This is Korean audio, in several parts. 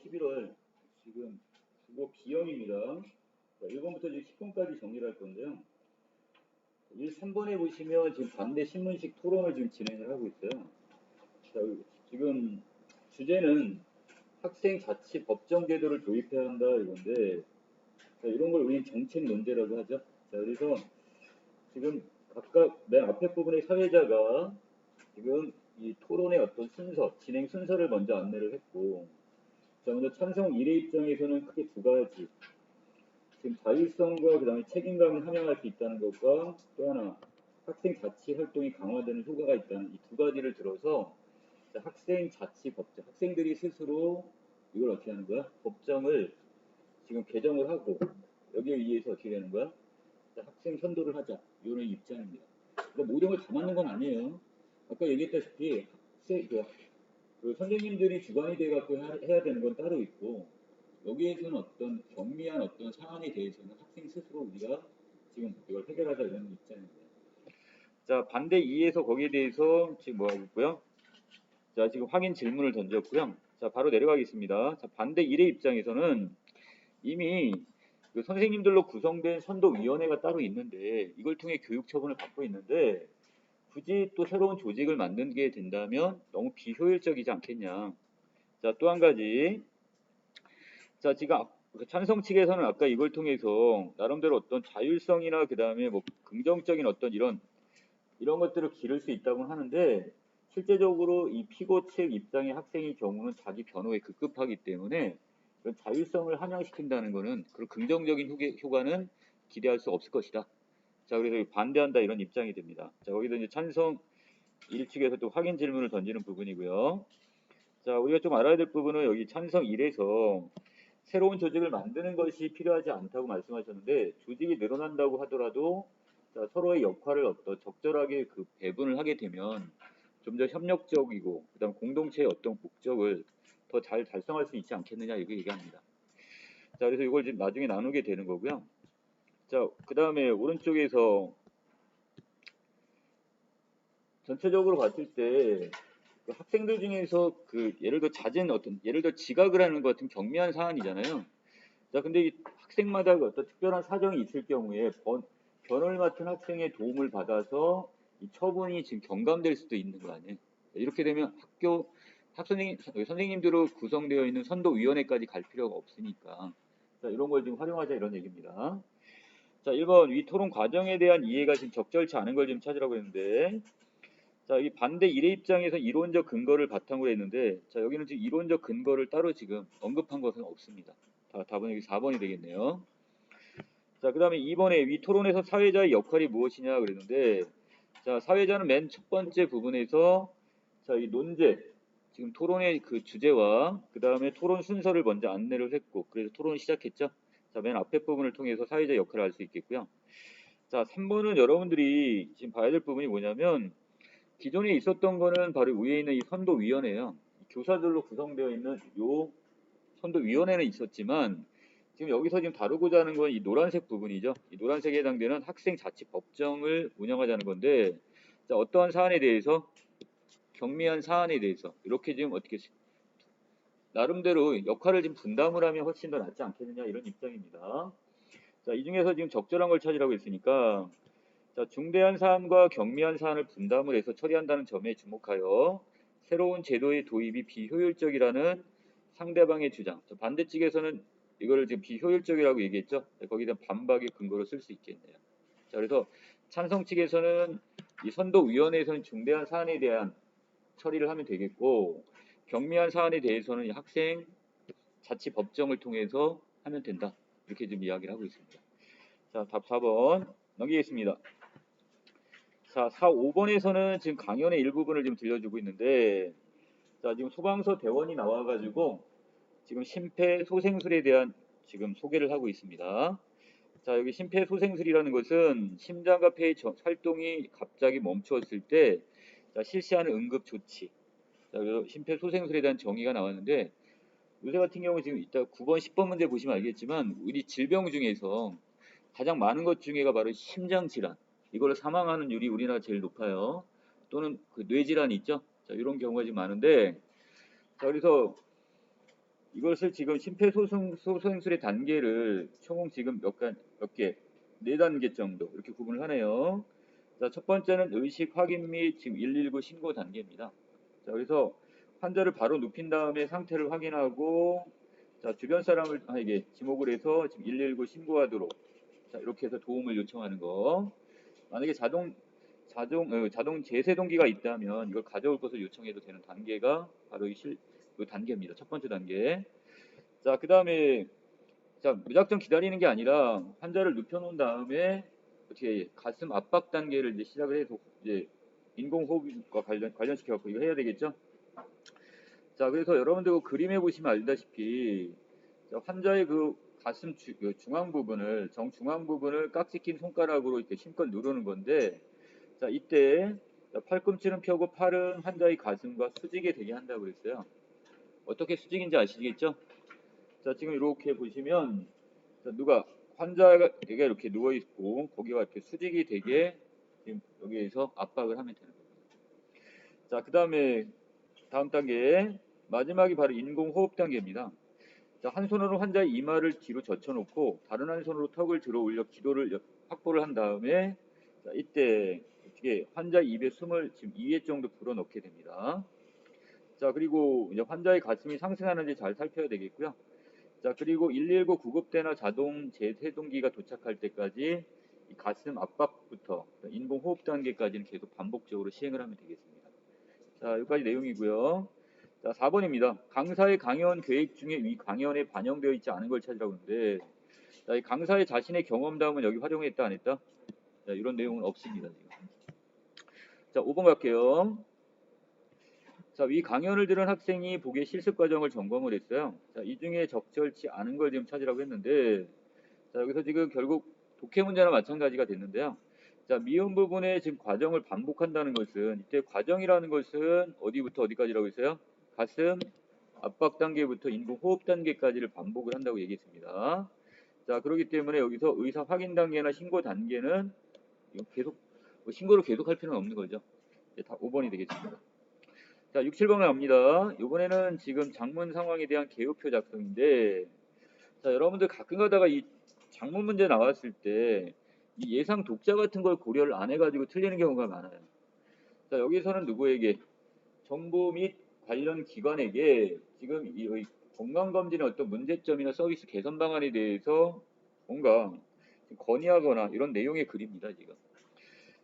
11월 지금 국어 B형입니다. 1번부터 10번까지 정리를 할 건데요. 3번에 보시면 지금 반대 신문식 토론을 지금 진행을 하고 있어요. 자, 지금 주제는 학생 자치 법정 제도를 도입해야 한다 이건데, 자, 이런 걸 우리는 정책 논제라고 하죠. 자, 그래서 지금 각각 맨 앞에 부분의 사회자가 지금 이 토론의 어떤 순서, 진행 순서를 먼저 안내를 했고, 자, 먼저 찬성 1의 입장에서는 크게 두 가지. 지금 자율성과 그다음에 책임감을 함양할 수 있다는 것과 또 하나 학생 자치 활동이 강화되는 효과가 있다는 이 두 가지를 들어서 학생 자치 법정, 학생들이 스스로 이걸 어떻게 하는 거야? 법정을 지금 개정을 하고 여기에 의해서 어떻게 되는 거야? 학생 선도를 하자. 이런 입장입니다. 그러니까 모든 걸 다 맞는 건 아니에요. 아까 얘기했다시피 그 선생님들이 주관이 돼갖고 해야 되는 건 따로 있고, 여기에서는 어떤 경미한 어떤 사안에 대해서는 학생 스스로 우리가 지금 이걸 해결하자 이런 입장입니다. 자, 반대 2에서 거기에 대해서 지금 뭐 하고 있고요. 자, 지금 확인 질문을 던졌고요. 자, 바로 내려가겠습니다. 자, 반대 1의 입장에서는 이미 그 선생님들로 구성된 선도위원회가 따로 있는데 이걸 통해 교육 처분을 받고 있는데 굳이 또 새로운 조직을 만들게 된다면 너무 비효율적이지 않겠냐. 자, 또 한 가지. 자, 지금 찬성 측에서는 아까 이걸 통해서 나름대로 어떤 자율성이나 그 다음에 뭐 긍정적인 어떤 이런 것들을 기를 수 있다고 하는데 실제적으로 이 피고 측 입장의 학생의 경우는 자기 변호에 급급하기 때문에 이런 자율성을 함양시킨다는 것은 그런 긍정적인 효과는 기대할 수 없을 것이다. 자, 그래서 반대한다 이런 입장이 됩니다. 자, 거기서 이제 찬성 1측에서 또 확인 질문을 던지는 부분이고요. 자, 우리가 좀 알아야 될 부분은 여기 찬성 1에서 새로운 조직을 만드는 것이 필요하지 않다고 말씀하셨는데 조직이 늘어난다고 하더라도 자, 서로의 역할을 어떤 적절하게 그 배분을 하게 되면 좀 더 협력적이고 그다음 공동체의 어떤 목적을 더 잘 달성할 수 있지 않겠느냐 이렇게 얘기합니다. 자, 그래서 이걸 지금 나중에 나누게 되는 거고요. 자, 그 다음에 오른쪽에서 전체적으로 봤을 때 그 학생들 중에서 그 예를 들어 잦은 어떤 예를 들어 지각을 하는 것 같은 경미한 사안이잖아요. 자, 근데 이 학생마다 어떤 특별한 사정이 있을 경우에 변호를 맡은 학생의 도움을 받아서 이 처분이 지금 경감될 수도 있는 거 아니에요. 이렇게 되면 선생님들로 구성되어 있는 선도위원회까지 갈 필요가 없으니까. 자, 이런 걸 지금 활용하자 이런 얘기입니다. 자, 1번 위 토론 과정에 대한 이해가 지금 적절치 않은 걸 지금 찾으라고 했는데, 자, 이 반대 1의 입장에서 이론적 근거를 바탕으로 했는데, 자, 여기는 지금 이론적 근거를 따로 지금 언급한 것은 없습니다. 답은 여기 4번이 되겠네요. 자, 그 다음에 2번에 위 토론에서 사회자의 역할이 무엇이냐 그랬는데, 자, 사회자는 맨 첫 번째 부분에서 자, 이 논제, 지금 토론의 그 주제와 그 다음에 토론 순서를 먼저 안내를 했고, 그래서 토론을 시작했죠. 자, 맨 앞에 부분을 통해서 사회자 역할을 할 수 있겠고요. 자, 3번은 여러분들이 지금 봐야 될 부분이 뭐냐면, 기존에 있었던 거는 바로 위에 있는 이 선도위원회예요. 교사들로 구성되어 있는 요 선도위원회는 있었지만 지금 여기서 지금 다루고자 하는 건 이 노란색 부분이죠. 이 노란색에 해당되는 학생 자치 법정을 운영하자는 건데, 자, 어떠한 사안에 대해서 경미한 사안에 대해서 이렇게 지금 어떻게 나름대로 역할을 지금 분담을 하면 훨씬 더 낫지 않겠느냐 이런 입장입니다. 자, 이 중에서 지금 적절한 걸 찾으라고 했으니까 자, 중대한 사안과 경미한 사안을 분담을 해서 처리한다는 점에 주목하여 새로운 제도의 도입이 비효율적이라는 상대방의 주장. 반대 측에서는 이거를 지금 비효율적이라고 얘기했죠. 거기에 대한 반박의 근거로 쓸 수 있겠네요. 자, 그래서 찬성 측에서는 이 선도위원회에서는 중대한 사안에 대한 처리를 하면 되겠고 경미한 사안에 대해서는 이 학생 자치 법정을 통해서 하면 된다. 이렇게 지금 이야기를 하고 있습니다. 자, 답 4번 넘기겠습니다. 자, 4, 5번에서는 지금 강연의 일부분을 지금 들려주고 있는데, 자, 지금 소방서 대원이 나와가지고 지금 심폐소생술에 대한 지금 소개를 하고 있습니다. 자, 여기 심폐소생술이라는 것은 심장과 폐의 활동이 갑자기 멈추었을 때 자, 실시하는 응급 조치. 자, 그래서 심폐소생술에 대한 정의가 나왔는데 요새 같은 경우 지금 이따 9번, 10번 문제 보시면 알겠지만 우리 질병 중에서 가장 많은 것 중에가 바로 심장질환. 이걸로 사망하는 율이 우리나라 제일 높아요. 또는 그 뇌질환이 있죠. 자, 이런 경우가 지금 많은데, 자, 그래서 이것을 지금 심폐소생술의 단계를 총 지금 몇 개, 4단계 정도 이렇게 구분을 하네요. 자, 첫 번째는 의식 확인 및 지금 119 신고 단계입니다. 자, 그래서 환자를 바로 눕힌 다음에 상태를 확인하고, 자, 주변 사람에게 지목을 해서 지금 119 신고하도록, 자, 이렇게 해서 도움을 요청하는 거. 만약에 자동 제세동기가 있다면 이걸 가져올 것을 요청해도 되는 단계가 바로 이 단계입니다. 첫 번째 단계. 자, 그 다음에, 자, 무작정 기다리는 게 아니라 환자를 눕혀놓은 다음에 어떻게 가슴 압박 단계를 이제 시작을 해서 이제 인공호흡과 관련시켜 갖고 이거 해야 되겠죠? 자, 그래서 여러분들 그 그림에 보시면 알다시피, 자, 환자의 그 가슴 중앙 부분을, 정중앙 부분을 깍지 낀 손가락으로 이렇게 힘껏 누르는 건데, 자, 이때 팔꿈치는 펴고 팔은 환자의 가슴과 수직에 되게 한다고 그랬어요. 어떻게 수직인지 아시겠죠? 자, 지금 이렇게 보시면, 자, 환자가 이렇게 누워 있고 거기가 이렇게 수직이 되게 지금 여기에서 압박을 하면 되는 겁니다. 자, 그 다음에 다음 단계, 마지막이 바로 인공호흡 단계입니다. 자, 한 손으로 환자의 이마를 뒤로 젖혀놓고 다른 한 손으로 턱을 들어 올려 기도를 확보를 한 다음에, 자, 이때 어떻게 환자 입에 숨을 지금 2회 정도 불어넣게 됩니다. 자, 그리고 이제 환자의 가슴이 상승하는지 잘 살펴야 되겠고요. 자, 그리고 119 구급대나 자동 제세동기가 도착할 때까지 이 가슴 압박부터 인공호흡 단계까지는 계속 반복적으로 시행을 하면 되겠습니다. 자, 여기까지 내용이고요. 자, 4번입니다. 강사의 강연 계획 중에 위 강연에 반영되어 있지 않은 걸 찾으라고 하는데, 자, 이 강사의 자신의 경험담을 여기 활용했다 안 했다? 자, 이런 내용은 없습니다. 지금. 자, 5번 갈게요. 자, 위 강연을 들은 학생이 보기에 실습 과정을 점검을 했어요. 자, 이 중에 적절치 않은 걸 지금 찾으라고 했는데, 자, 여기서 지금 결국 독해 문제나 마찬가지가 됐는데요. 자, 미음 부분에 지금 과정을 반복한다는 것은, 이때 과정이라는 것은 어디부터 어디까지라고 했어요? 가슴 압박 단계부터 인공호흡 단계까지를 반복을 한다고 얘기했습니다. 자, 그렇기 때문에 여기서 의사 확인 단계나 신고 단계는 계속 신고를 계속할 필요는 없는 거죠. 이제 다 5번이 되겠습니다. 자, 6, 7번을 갑니다. 이번에는 지금 장문 상황에 대한 개요표 작성인데, 자, 여러분들 가끔 가다가 이 장문 문제 나왔을 때 이 예상 독자 같은 걸 고려를 안 해가지고 틀리는 경우가 많아요. 자, 여기서는 누구에게? 정부 및 관련 기관에게 지금 이 건강검진의 어떤 문제점이나 서비스 개선 방안에 대해서 뭔가 건의하거나 이런 내용의 글입니다, 지금.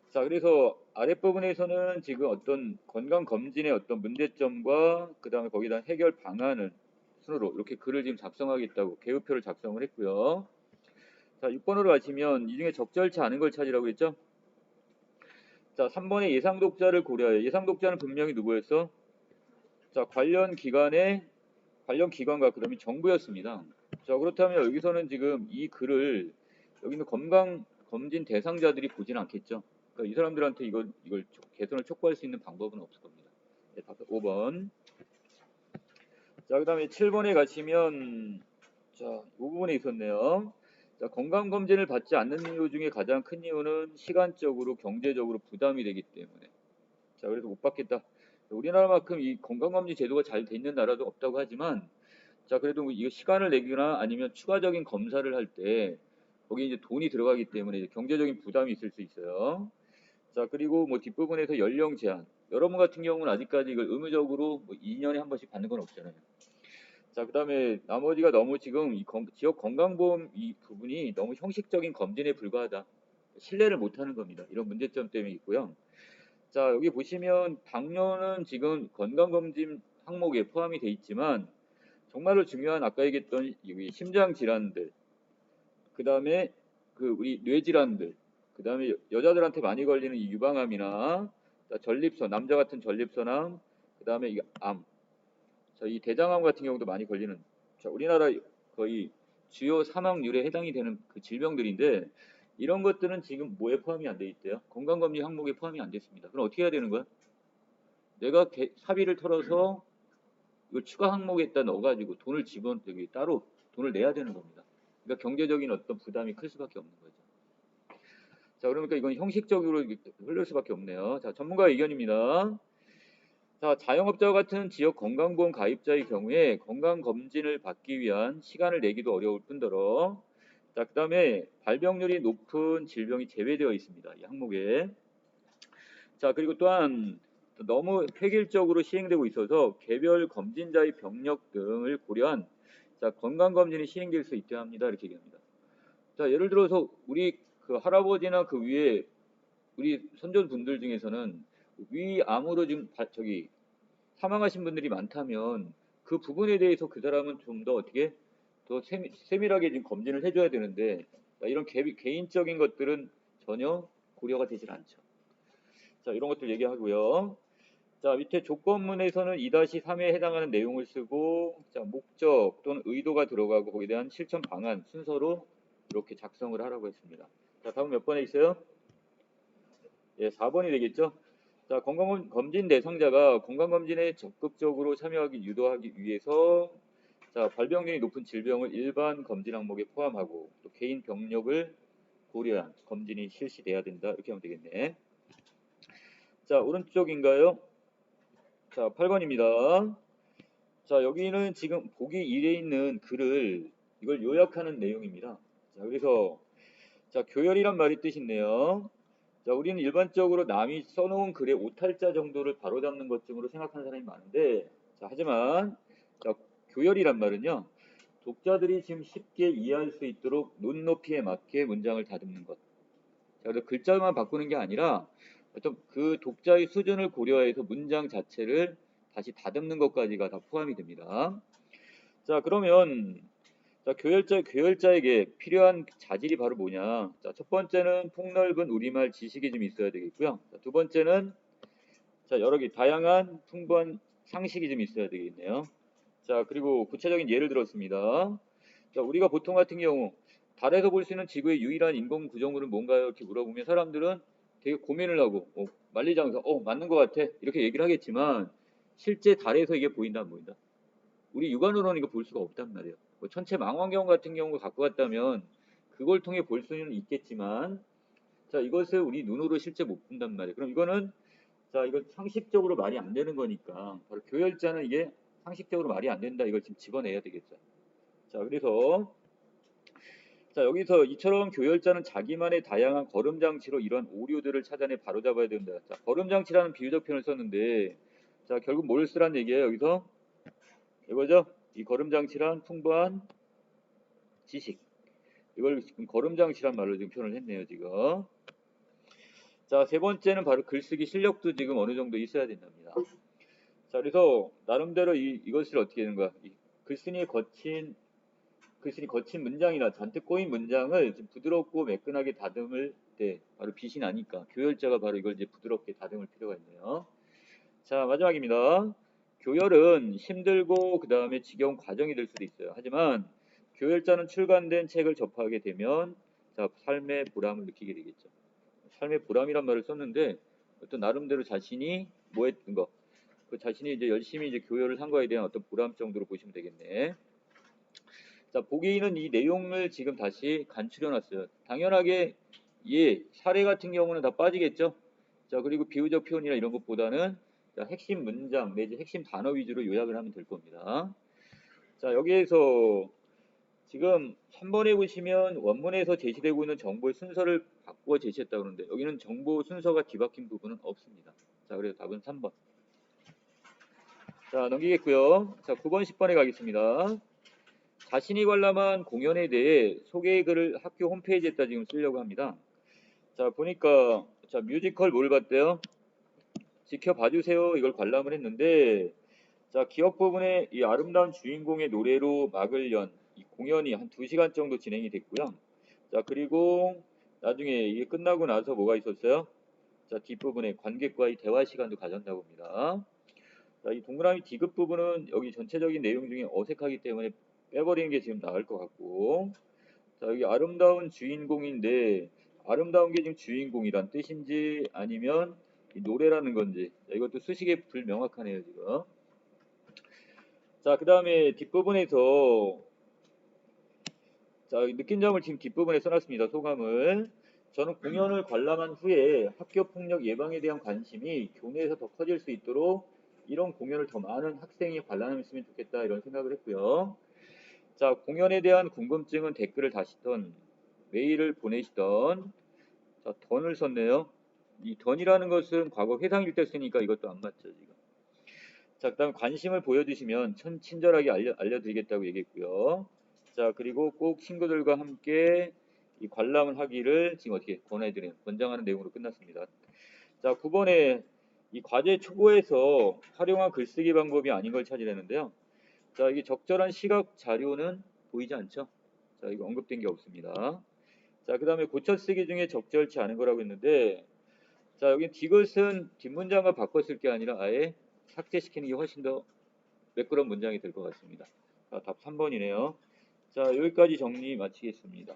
자, 그래서 아랫부분에서는 지금 어떤 건강검진의 어떤 문제점과 그 다음에 거기다 해결 방안을 순으로 이렇게 글을 지금 작성하겠다고 개요표를 작성을 했고요. 자, 6번으로 가시면 이 중에 적절치 않은 걸 찾으라고 했죠? 자, 3번의 예상 독자를 고려하여. 예상 독자는 분명히 누구였어? 자, 관련 기관과 그다음에 정부였습니다. 자, 그렇다면 여기서는 지금 이 글을 여기 있는 건강검진 대상자들이 보지는 않겠죠? 그러니까 이 사람들한테 이걸 개선을 촉구할 수 있는 방법은 없을 겁니다. 네, 5번. 자, 그 다음에 7번에 가시면, 자, 이 부분에 있었네요. 자, 건강검진을 받지 않는 이유 중에 가장 큰 이유는 시간적으로, 경제적으로 부담이 되기 때문에. 자, 그래서 못 받겠다. 우리나라만큼 이 건강검진 제도가 잘 돼 있는 나라도 없다고 하지만, 자, 그래도 뭐 이거 시간을 내거나 아니면 추가적인 검사를 할 때, 거기 이제 돈이 들어가기 때문에 이제 경제적인 부담이 있을 수 있어요. 자, 그리고 뭐 뒷부분에서 연령 제한. 여러분 같은 경우는 아직까지 이걸 의무적으로 뭐 2년에 한 번씩 받는 건 없잖아요. 자, 그 다음에 나머지가 너무 지금 이 지역 건강보험 이 부분이 너무 형식적인 검진에 불과하다. 신뢰를 못하는 겁니다. 이런 문제점 때문에 있고요. 자, 여기 보시면 당뇨는 지금 건강검진 항목에 포함이 돼 있지만 정말로 중요한 아까 얘기했던 여기 심장 질환들, 그 다음에 그 우리 뇌 질환들, 그 다음에 여자들한테 많이 걸리는 이 유방암이나 전립선, 남자 같은 전립선암, 그 다음에 이 암, 이 대장암 같은 경우도 많이 걸리는, 자, 우리나라 거의 주요 사망률에 해당이 되는 그 질병들인데 이런 것들은 지금 뭐에 포함이 안 돼 있대요? 건강검진 항목에 포함이 안 됐습니다. 그럼 어떻게 해야 되는 거야? 내가 사비를 털어서 이걸 추가 항목에다 넣어가지고 돈을 여기 따로 돈을 내야 되는 겁니다. 그러니까 경제적인 어떤 부담이 클 수밖에 없는 거죠. 자, 그러니까 이건 형식적으로 흘릴 수밖에 없네요. 자, 전문가 의견입니다. 자, 자영업자와 같은 지역 건강보험 가입자의 경우에 건강검진을 받기 위한 시간을 내기도 어려울 뿐더러, 자, 그 다음에 발병률이 높은 질병이 제외되어 있습니다. 이 항목에. 자, 그리고 또한 너무 획일적으로 시행되고 있어서 개별 검진자의 병력 등을 고려한 자, 건강검진이 시행될 수 있게 합니다. 이렇게 얘기합니다. 자, 예를 들어서 우리 그 할아버지나 그 위에 우리 선조분들 중에서는 위암으로 지금 저기 사망하신 분들이 많다면 그 부분에 대해서 그 사람은 좀 더 어떻게 더 세밀하게 지금 검진을 해줘야 되는데 자, 이런 개인적인 것들은 전혀 고려가 되질 않죠. 자, 이런 것들 얘기하고요. 자, 밑에 조건문에서는 2-3에 해당하는 내용을 쓰고 자, 목적 또는 의도가 들어가고 거기에 대한 실천 방안 순서로 이렇게 작성을 하라고 했습니다. 자, 다음 몇 번에 있어요? 예, 4번이 되겠죠? 자, 건강검진 대상자가 건강검진에 적극적으로 참여하기 유도하기 위해서 자, 발병률이 높은 질병을 일반 검진 항목에 포함하고 또 개인 병력을 고려한 검진이 실시돼야 된다. 이렇게 하면 되겠네. 자, 오른쪽인가요? 자, 8번입니다. 자, 여기는 지금 보기 1에 있는 글을 이걸 요약하는 내용입니다. 자, 그래서 자, 교열이란 말이 뜻인데요. 자, 우리는 일반적으로 남이 써놓은 글의 오탈자 정도를 바로잡는 것쯤으로 생각하는 사람이 많은데, 자, 하지만 자, 교열이란 말은요, 독자들이 지금 쉽게 이해할 수 있도록 눈높이에 맞게 문장을 다듬는 것. 자, 그래서 글자만 바꾸는 게 아니라 어떤 그 독자의 수준을 고려해서 문장 자체를 다시 다듬는 것까지가 다 포함이 됩니다. 자, 그러면 자, 교열자에게 필요한 자질이 바로 뭐냐? 자, 첫 번째는 폭넓은 우리말 지식이 좀 있어야 되겠고요. 자, 두 번째는 자, 여러 개 다양한 풍부한 상식이 좀 있어야 되겠네요. 자, 그리고 구체적인 예를 들었습니다. 자, 우리가 보통 같은 경우 달에서 볼 수 있는 지구의 유일한 인공 구조물은 뭔가요? 이렇게 물어보면 사람들은 되게 고민을 하고 만리장성, 맞는 것 같아 이렇게 얘기를 하겠지만 실제 달에서 이게 보인다 안 보인다? 우리 육안으로는 이거 볼 수가 없단 말이에요. 뭐 천체 망원경 같은 경우 갖고 갔다면 그걸 통해 볼 수는 있겠지만 자, 이것을 우리 눈으로 실제 못 본단 말이에요. 그럼 이거는 자, 이거 상식적으로 말이 안 되는 거니까 바로 교열자는 이게 상식적으로 말이 안 된다. 이걸 지금 집어내야 되겠죠. 자, 그래서 자, 여기서 이처럼 교열자는 자기만의 다양한 걸음 장치로 이런 오류들을 찾아내 바로잡아야 된다. 자, 걸음 장치라는 비유적 표현을 썼는데 자, 결국 뭘 쓰란 얘기예요? 여기서 이거죠? 이 걸음 장치란 풍부한 지식. 이걸 지금 걸음 장치란 말로 지금 표현을 했네요, 지금. 자, 세 번째는 바로 글쓰기 실력도 지금 어느 정도 있어야 된답니다. 자, 그래서 나름대로 이것을 어떻게 하는 거야? 글쓴이 거친 문장이나 잔뜩 꼬인 문장을 좀 부드럽고 매끈하게 다듬을 때 바로 빛이 나니까 교열자가 바로 이걸 이제 부드럽게 다듬을 필요가 있네요. 자, 마지막입니다. 교열은 힘들고 그 다음에 지겨운 과정이 될 수도 있어요. 하지만 교열자는 출간된 책을 접하게 되면 자, 삶의 보람을 느끼게 되겠죠. 삶의 보람이란 말을 썼는데 어떤 나름대로 자신이 뭐 했던 거, 그 자신이 이제 열심히 이제 교열을 한 거에 대한 어떤 보람 정도로 보시면 되겠네. 자, 보기는 이 내용을 지금 다시 간추려놨어요. 당연하게 사례 같은 경우는 다 빠지겠죠. 자, 그리고 비유적 표현이나 이런 것보다는 자, 핵심 문장 내지 핵심 단어 위주로 요약을 하면 될 겁니다. 자, 여기에서 지금 3번에 보시면 원문에서 제시되고 있는 정보의 순서를 바꾸어 제시했다고 그러는데 여기는 정보 순서가 뒤바뀐 부분은 없습니다. 자, 그래서 답은 3번. 자, 넘기겠고요. 자, 9번, 10번에 가겠습니다. 자신이 관람한 공연에 대해 소개 글을 학교 홈페이지에다 지금 쓰려고 합니다. 자, 보니까 자, 뮤지컬 뭘 봤대요? 지켜봐주세요. 이걸 관람을 했는데 자, 기억 부분에 이 아름다운 주인공의 노래로 막을 연 이 공연이 한 2시간 정도 진행이 됐고요. 자, 그리고 나중에 이게 끝나고 나서 뭐가 있었어요? 자, 뒷부분에 관객과의 대화 시간도 가졌다고 합니다. 자, 이 동그라미 D급 부분은 여기 전체적인 내용 중에 어색하기 때문에 빼버리는 게 지금 나을 것 같고 자, 여기 아름다운 주인공인데 아름다운 게 지금 주인공이란 뜻인지 아니면 이 노래라는 건지 자, 이것도 수식에 불명확하네요 지금. 자, 그 다음에 뒷부분에서 자, 느낀 점을 지금 뒷부분에 써놨습니다. 소감을. 저는 공연을 관람한 후에 학교 폭력 예방에 대한 관심이 교내에서 더 커질 수 있도록 이런 공연을 더 많은 학생이 관람했으면 좋겠다 이런 생각을 했고요. 자, 공연에 대한 궁금증은 댓글을 다시던 메일을 보내시던 자, 던을 썼네요. 이 던이라는 것은 과거 회상일 때 쓰니까 이것도 안 맞죠 지금. 자, 그다음 관심을 보여주시면 친절하게 알려드리겠다고 얘기했고요. 자, 그리고 꼭 친구들과 함께 이 관람을 하기를 지금 어떻게 권장하는 내용으로 끝났습니다. 자, 9번에 이 과제 초보에서 활용한 글쓰기 방법이 아닌 걸 찾으려는데요. 자, 이게 적절한 시각 자료는 보이지 않죠? 자, 이거 언급된 게 없습니다. 자, 그 다음에 고쳐쓰기 중에 적절치 않은 거라고 했는데, 자, 여기 디귿은 뒷문장과 바꿔 쓸 게 아니라 아예 삭제시키는 게 훨씬 더 매끄러운 문장이 될 것 같습니다. 자, 답 3번이네요. 자, 여기까지 정리 마치겠습니다.